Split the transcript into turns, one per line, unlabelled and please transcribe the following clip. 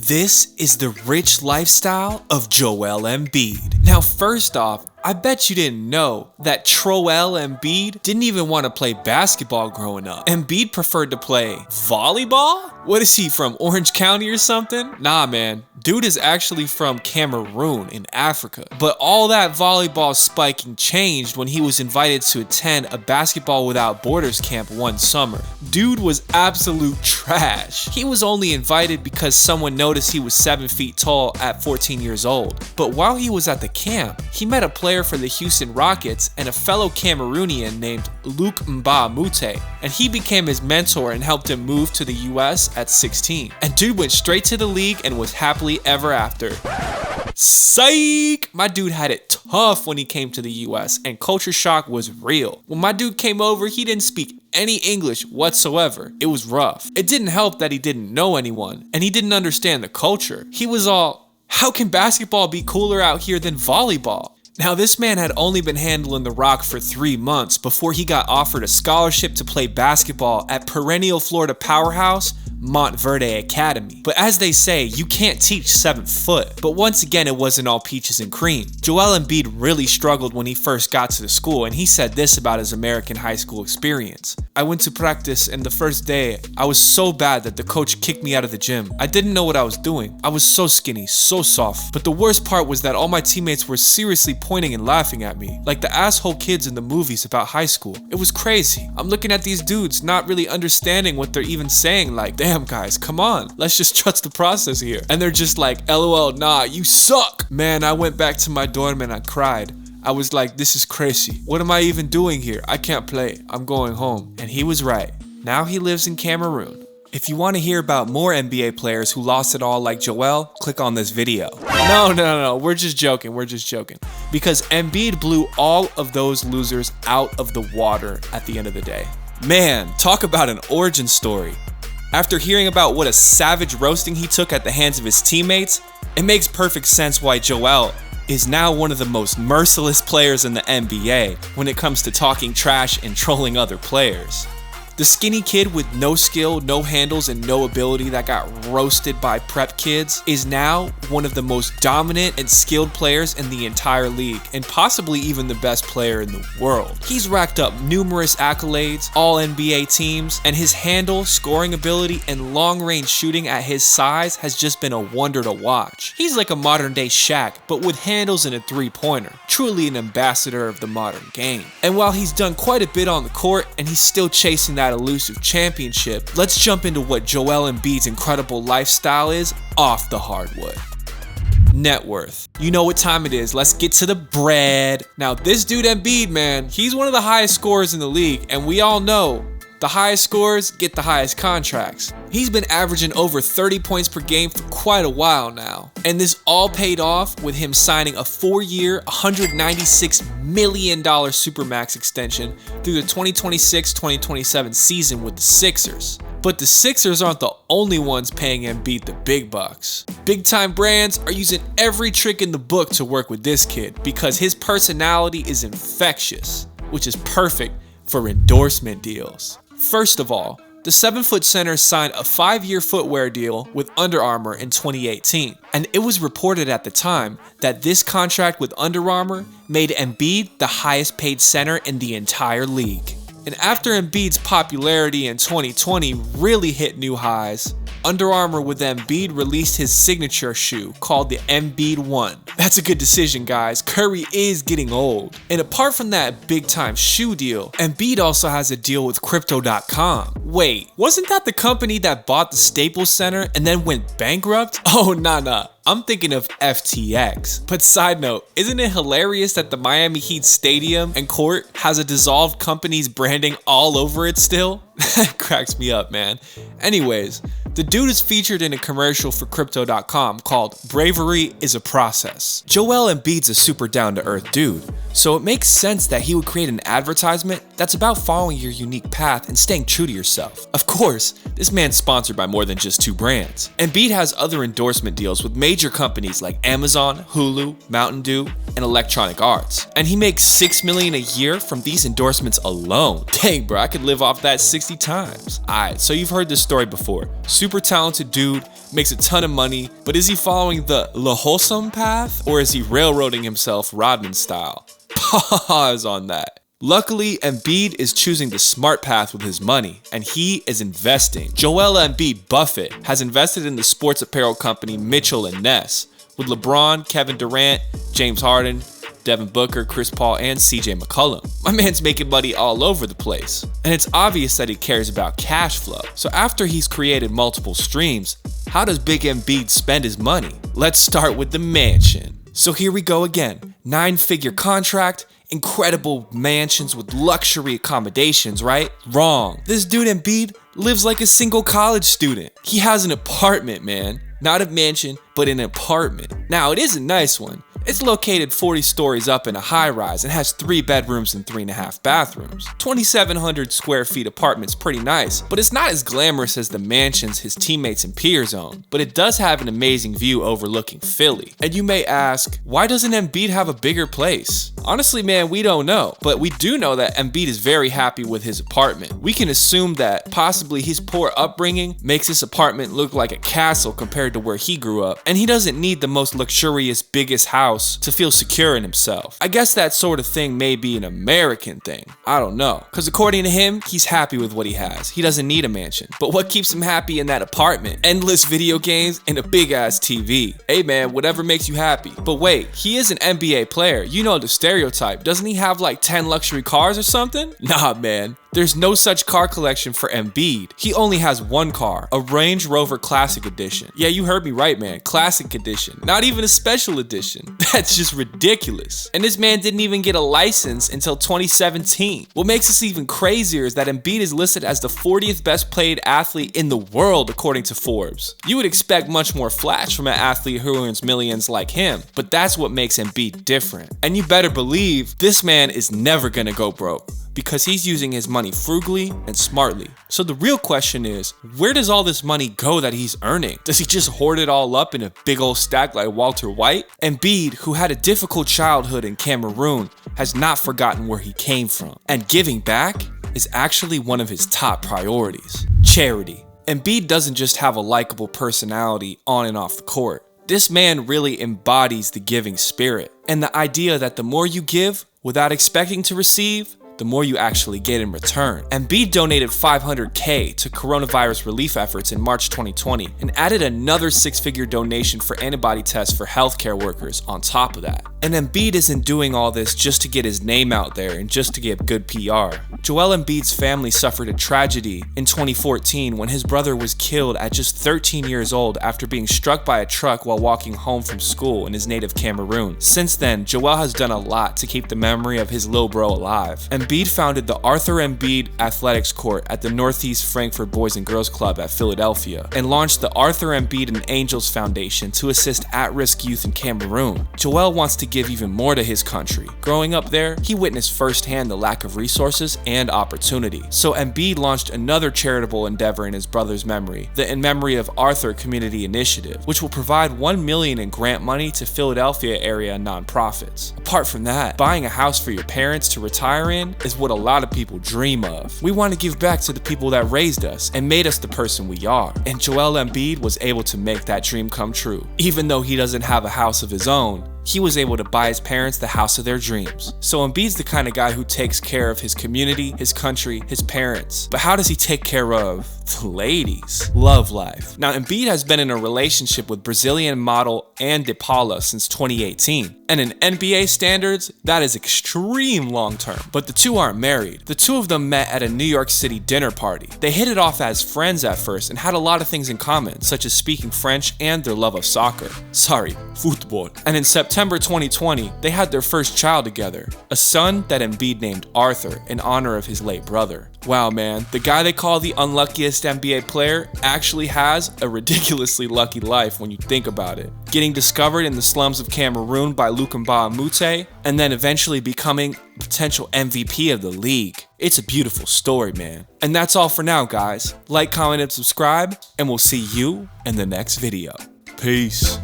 This is the rich lifestyle of Joel Embiid. Now, first off, I bet you didn't know that Joel Embiid didn't even want to play basketball growing up. Embiid preferred to play volleyball? What is he, from Orange County or something? Nah, man. Dude is actually from Cameroon in Africa. But all that volleyball spiking changed when he was invited to attend a Basketball Without Borders camp one summer. Dude was absolute trash. He was only invited because someone noticed he was 7 feet tall at 14 years old. But while he was at the camp, he met a player for the Houston Rockets and a fellow Cameroonian named Luc Mbah Moute, and he became his mentor and helped him move to the US at 16. And dude went straight to the league and was happily ever after. Psych! My dude had it tough when he came to the US, and culture shock was real. When my dude came over, he didn't speak any English whatsoever. It was rough. It didn't help that he didn't know anyone, and he didn't understand the culture. He was all, how can basketball be cooler out here than volleyball? Now, this man had only been handling the rock for 3 months before he got offered a scholarship to play basketball at perennial Florida powerhouse Montverde Academy. But as they say, you can't teach 7 foot. But once again, it wasn't all peaches and cream. Joel Embiid really struggled when he first got to the school, and he said this about his American high school experience. I went to practice, and the first day, I was so bad that the coach kicked me out of the gym. I didn't know what I was doing. I was so skinny, so soft. But the worst part was that all my teammates were seriously pointing and laughing at me, like the asshole kids in the movies about high school. It was crazy. I'm looking at these dudes, not really understanding what they're even saying, like, damn guys, come on, let's just trust the process here. And they're just like, LOL, nah, you suck. Man, I went back to my dorm and I cried. I was like, this is crazy. What am I even doing here? I can't play. I'm going home. And he was right. Now he lives in Cameroon. If you want to hear about more NBA players who lost it all like Joel, click on this video. No, we're just joking, Because Embiid blew all of those losers out of the water at the end of the day. Man, talk about an origin story. After hearing about what a savage roasting he took at the hands of his teammates, it makes perfect sense why Joel is now one of the most merciless players in the NBA when it comes to talking trash and trolling other players. The skinny kid with no skill, no handles, and no ability that got roasted by prep kids is now one of the most dominant and skilled players in the entire league, and possibly even the best player in the world. He's racked up numerous accolades, all NBA teams, and his handle, scoring ability, and long-range shooting at his size has just been a wonder to watch. He's like a modern-day Shaq, but with handles and a three-pointer. Truly an ambassador of the modern game. And while he's done quite a bit on the court, and he's still chasing that elusive championship, let's jump into what Joel Embiid's incredible lifestyle is off the hardwood. Net worth. You know what time it is. Let's get to the bread. Now, this dude Embiid, man, he's one of the highest scorers in the league, and we all know the highest scorers get the highest contracts. He's been averaging over 30 points per game for quite a while now. And this all paid off with him signing a 4-year, $196 million Supermax extension through the 2026-2027 season with the Sixers. But the Sixers aren't the only ones paying Embiid the big bucks. Big time brands are using every trick in the book to work with this kid because his personality is infectious, which is perfect for endorsement deals. First of all, the 7-foot center signed a 5-year footwear deal with Under Armour in 2018, and it was reported at the time that this contract with Under Armour made Embiid the highest paid center in the entire league. And after Embiid's popularity in 2020 really hit new highs, Under Armour with Embiid released his signature shoe called the Embiid 1. That's a good decision, guys. Curry is getting old. And apart from that big time shoe deal, Embiid also has a deal with Crypto.com. Wait, wasn't that the company that bought the Staples Center and then went bankrupt? Oh, nah. I'm thinking of FTX. But side note, isn't it hilarious that the Miami Heat stadium and court has a dissolved company's branding all over it still? That cracks me up, man. Anyways, the dude is featured in a commercial for Crypto.com called Bravery is a Process. Joel Embiid's a super down-to-earth dude, so it makes sense that he would create an advertisement that's about following your unique path and staying true to yourself. Of course, this man's sponsored by more than just 2 brands. Embiid has other endorsement deals with major companies like Amazon, Hulu, Mountain Dew, and Electronic Arts. And he makes $6 million a year from these endorsements alone. Dang bro, I could live off that 60 times. Alright, so you've heard this story before. Super talented dude, makes a ton of money, but is he following the wholesome path, or is he railroading himself Rodman style? Pause on that. Luckily, Embiid is choosing the smart path with his money, and he is investing. Joel Embiid Buffett has invested in the sports apparel company Mitchell & Ness, with LeBron, Kevin Durant, James Harden, Devin Booker, Chris Paul, and CJ McCollum. My man's making money all over the place. And it's obvious that he cares about cash flow. So after he's created multiple streams, how does Big Embiid spend his money? Let's start with the mansion. So here we go again. 9-figure contract, incredible mansions with luxury accommodations, right? Wrong. This dude Embiid lives like a single college student. He has an apartment, man. Not a mansion, but an apartment. Now, it is a nice one. It's located 40 stories up in a high-rise and has 3 bedrooms and 3.5 bathrooms. 2,700 square feet apartment's pretty nice, but it's not as glamorous as the mansions his teammates and peers own. But it does have an amazing view overlooking Philly. And you may ask, why doesn't Embiid have a bigger place? Honestly, man, we don't know. But we do know that Embiid is very happy with his apartment. We can assume that possibly his poor upbringing makes his apartment look like a castle compared to where he grew up. And he doesn't need the most luxurious, biggest house to feel secure in himself. I guess that sort of thing may be an American thing. I don't know. Because according to him, he's happy with what he has. He doesn't need a mansion. But what keeps him happy in that apartment? Endless video games and a big ass TV. Hey man, whatever makes you happy. But wait, he is an NBA player. You know the stereotype. Doesn't he have like 10 luxury cars or something? Nah man. There's no such car collection for Embiid. He only has 1 car, a Range Rover Classic Edition. Yeah, you heard me right, man. Classic Edition. Not even a special edition. That's just ridiculous. And this man didn't even get a license until 2017. What makes this even crazier is that Embiid is listed as the 40th best paid athlete in the world according to Forbes. You would expect much more flash from an athlete who earns millions like him, but that's what makes Embiid different. And you better believe this man is never gonna go broke, because he's using his money frugally and smartly. So the real question is, where does all this money go that he's earning? Does he just hoard it all up in a big old stack like Walter White? Embiid, who had a difficult childhood in Cameroon, has not forgotten where he came from. And giving back is actually one of his top priorities. Charity. Embiid doesn't just have a likable personality on and off the court. This man really embodies the giving spirit, and the idea that the more you give without expecting to receive, the more you actually get in return. Embiid donated $500K to coronavirus relief efforts in March 2020 and added another 6-figure donation for antibody tests for healthcare workers on top of that. And Embiid isn't doing all this just to get his name out there and just to get good PR. Joel Embiid's family suffered a tragedy in 2014 when his brother was killed at just 13 years old after being struck by a truck while walking home from school in his native Cameroon. Since then, Joel has done a lot to keep the memory of his little bro alive. Embiid founded the Arthur Embiid Athletics Court at the Northeast Frankfurt Boys and Girls Club at Philadelphia and launched the Arthur Embiid and Angels Foundation to assist at-risk youth in Cameroon. Joel wants to give even more to his country. Growing up there, he witnessed firsthand the lack of resources and opportunity. So Embiid launched another charitable endeavor in his brother's memory, the In Memory of Arthur Community Initiative, which will provide $1 million in grant money to Philadelphia area nonprofits. Apart from that, buying a house for your parents to retire in is what a lot of people dream of. We want to give back to the people that raised us and made us the person we are. And Joel Embiid was able to make that dream come true. Even though he doesn't have a house of his own, he was able to buy his parents the house of their dreams. So Embiid's the kind of guy who takes care of his community, his country, his parents. But how does he take care of the ladies? Love life. Now Embiid has been in a relationship with Brazilian model Anne De Paula since 2018. And in NBA standards, that is extreme long term. But the two aren't married. The two of them met at a New York City dinner party. They hit it off as friends at first and had a lot of things in common, such as speaking French and their love of soccer. Sorry, football. And in September 2020, they had their first child together, a son that Embiid named Arthur in honor of his late brother. Wow man, the guy they call the unluckiest NBA player actually has a ridiculously lucky life when you think about it. Getting discovered in the slums of Cameroon by Lukamba Mute, and then eventually becoming potential MVP of the league. It's a beautiful story, man. And that's all for now, guys. Like, comment, and subscribe, and we'll see you in the next video. Peace.